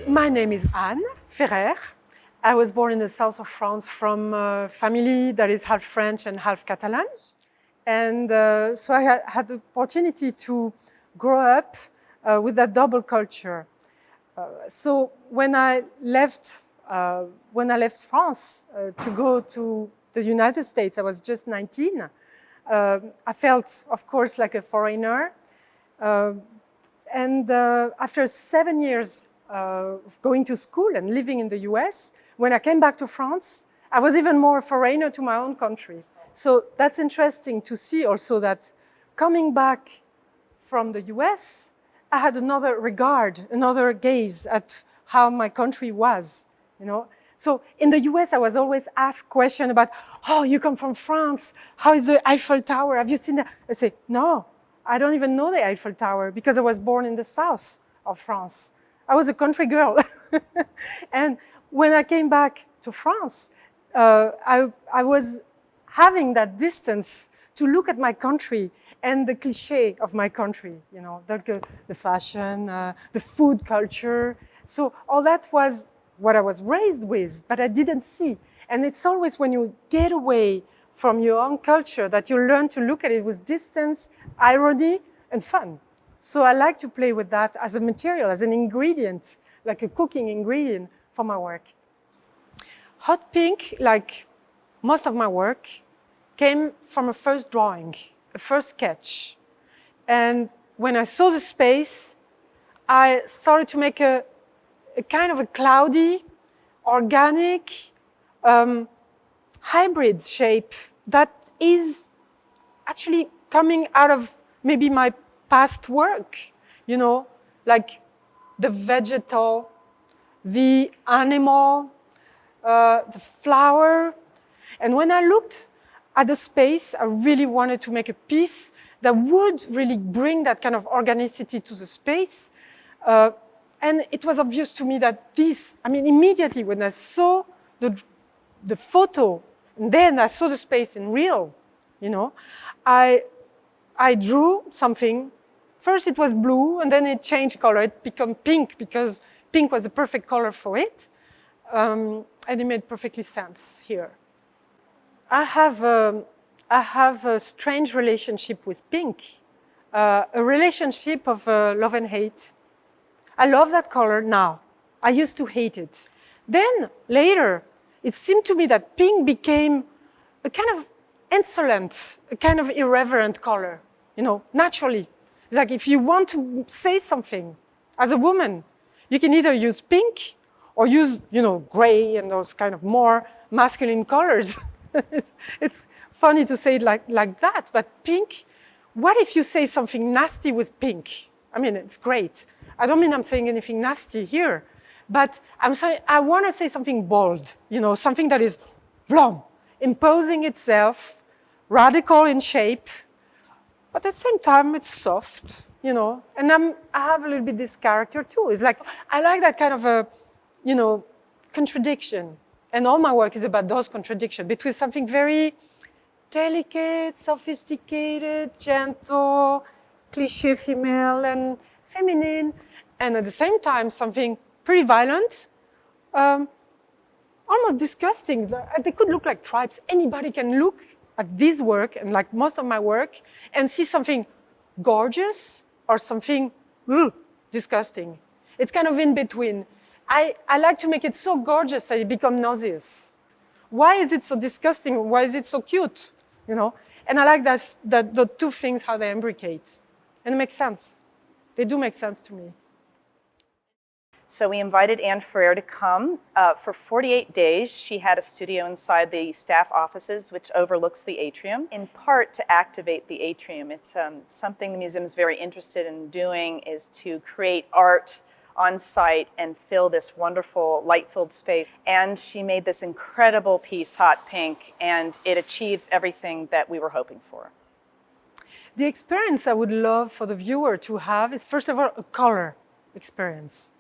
My name is Anne Ferrer. I was born in the south of France from a family that is half French and half Catalan. And so I had the opportunity to grow up with that double culture. So when I left France to go to the United States, I was just 19. I felt, of course, like a foreigner. And after 7 years of going to school and living in the US, when I came back to France, I was even more a foreigner to my own country. So that's interesting to see also that coming back from the US, I had another regard, another gaze at how my country was, you know. So in the US, I was always asked questions about, oh, you come from France, how is the Eiffel Tower? Have you seen that? I say, no, I don't even know the Eiffel Tower because I was born in the south of France. I was a country girl. And when I came back to France, I was having that distance to look at my country and the cliché of my country, you know, the fashion, the food culture. So all that was what I was raised with, but I didn't see. And it's always when you get away from your own culture that you learn to look at it with distance, irony, and fun. So I like to play with that as a material, as an ingredient, like a cooking ingredient for my work. Hot pink, like most of my work, came from a first drawing, a first sketch. And when I saw the space, I started to make a kind of a cloudy, organic, hybrid shape that is actually coming out of maybe my past work, you know, like the vegetal, the animal, the flower. And when I looked at the space, I really wanted to make a piece that would really bring that kind of organicity to the space. And it was obvious to me that this, I mean, immediately when I saw the photo, and then I saw the space in real, you know, I drew something. First it was blue, and then it changed color. It became pink because pink was the perfect color for it. And it made perfectly sense here. I have a strange relationship with pink, a relationship of love and hate. I love that color now. I used to hate it. Then later, it seemed to me that pink became a kind of insolent, a kind of irreverent color, you know, naturally. Like if you want to say something as a woman, you can either use pink or use, you know, gray and those kind of more masculine colors. It's funny to say it like that, but pink, what if you say something nasty with pink? I mean, it's great. I don't mean I'm saying anything nasty here, but I'm saying I want to say something bold, you know, something that is blom, imposing itself, radical in shape, but at the same time, it's soft, you know. And I have a little bit this character too. It's like, I like that kind of a, you know, contradiction. And all my work is about those contradictions between something very delicate, sophisticated, gentle, cliché female and feminine, and at the same time, something pretty violent, almost disgusting. They could look like tribes. Anybody can look at this work, and like most of my work, and see something gorgeous or something disgusting. It's kind of in between. I like to make it so gorgeous that it becomes nauseous. Why is it so disgusting? Why is it so cute? You know? And I like that the two things, how they imbricate. And it makes sense. They do make sense to me. So we invited Anne Ferrer to come. For 48 days, she had a studio inside the staff offices, which overlooks the atrium, in part to activate the atrium. It's something the museum is very interested in doing, is to create art on site and fill this wonderful light-filled space. And she made this incredible piece, Hot Pink, and it achieves everything that we were hoping for. The experience I would love for the viewer to have is, first of all, a color experience.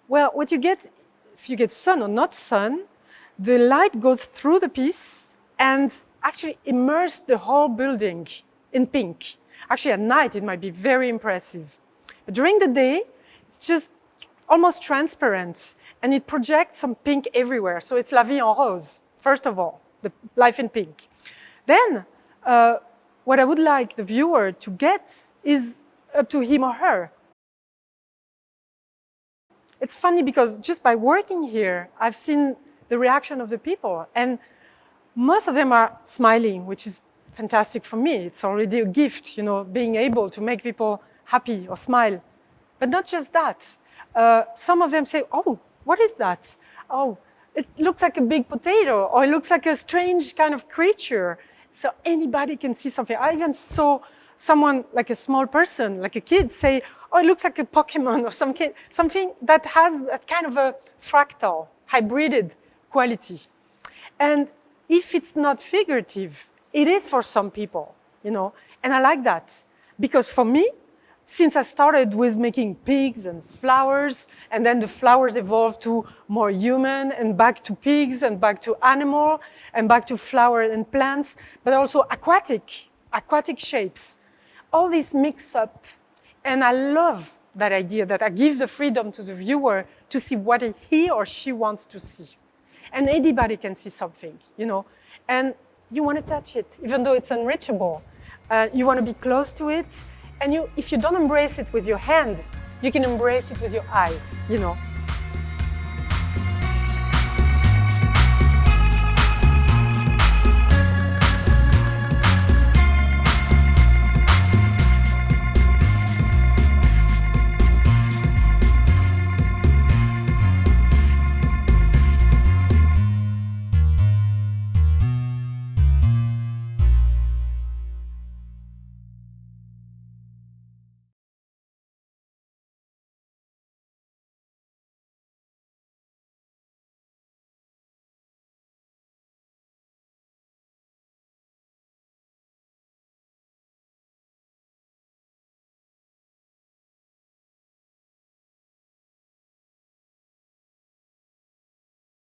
Well, what you get, if you get sun or not sun, the light goes through the piece and actually immerse the whole building in pink. Actually, at night, it might be very impressive. But during the day, it's just almost transparent, and it projects some pink everywhere. So it's La Vie en Rose, first of all, the life in pink. Then, what I would like the viewer to get is up to him or her. It's funny because just by working here, I've seen the reaction of the people, and most of them are smiling, which is fantastic for me. It's already a gift, you know, being able to make people happy or smile. But not just that. Some of them say, oh, what is that? Oh, it looks like a big potato, or it looks like a strange kind of creature. So anybody can see something. I even saw someone, like a small person, like a kid, say, oh, it looks like a Pokemon or something that has that kind of a fractal, hybrided quality. And if it's not figurative, it is for some people, you know, and I like that. Because for me, since I started with making pigs and flowers, and then the flowers evolved to more human, and back to pigs, and back to animal, and back to flower and plants, but also aquatic shapes. All these mix up, and I love that idea that I give the freedom to the viewer to see what he or she wants to see. And anybody can see something, you know, and you want to touch it, even though it's unreachable. You want to be close to it, and if you don't embrace it with your hand, you can embrace it with your eyes, you know.